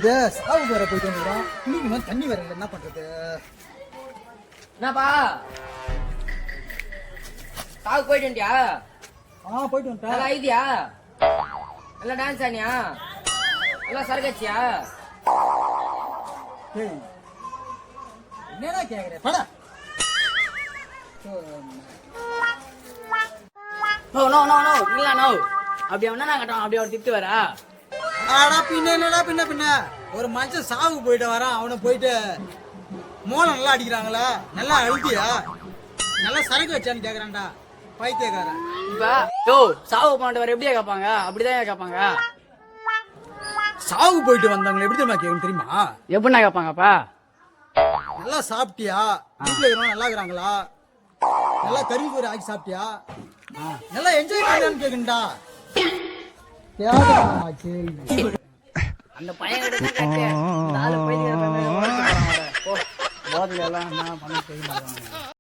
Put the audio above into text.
இது சாவு வேற போயிட்டு வந்துடும். குளிக்கணும், தண்ணி வேற இல்லை, என்ன பண்றது? என்னப்பா சாவு போயிட்டு வந்துட்டியா? போயிட்டு வந்துட்டேன். நல்லா ஐதியா? நல்லா டான்ஸ் ஆனியா? நல்லா சரகச்சியா? என்னடா கேக்குறேன் பட. நோ நோ நோ நோ இல்ல நோ. அப்படி அவனா நான் கட்டோம், அப்படி அவர் திட்டு வரா. ஆடா பின்ன என்னடா பின்ன ஒரு மனுஷன் சாவுக்கு போயிட்டு வரான், அவனை போயிட்டு மோளம் நல்லா அடிக்கிறாங்களா? நல்லா அழுத்தியா? நல்லா சரக்கு வச்சான்னு கேக்குறான்டா பைத்தியக்காரன். இப்ப யோ சாவு போனவர் எப்படியா கேட்பாங்க? அப்படிதான் கேட்பாங்க. சாவுக்கு போயிட்டு வந்தவங்க எப்படி தெரியுமா கேட்கணும் தெரியுமா? எப்படின்னா கேட்பாங்கப்பா? நல்லா சாப்பிட்டியா? வீட்டுல இருக்கிறவங்க நல்லா இருக்கிறாங்களா? நல்லா கறி கூரை ஆக்கி சாப்பிட்டியா? நல்லா என்ஜாய் பண்ணான்னு கேக்குண்டா. அந்த பையன் கிட்ட தான் கட்டு. நாலு பையன் போதுல எல்லாம் என்ன பண்ண தெரிய மாட்டாங்க.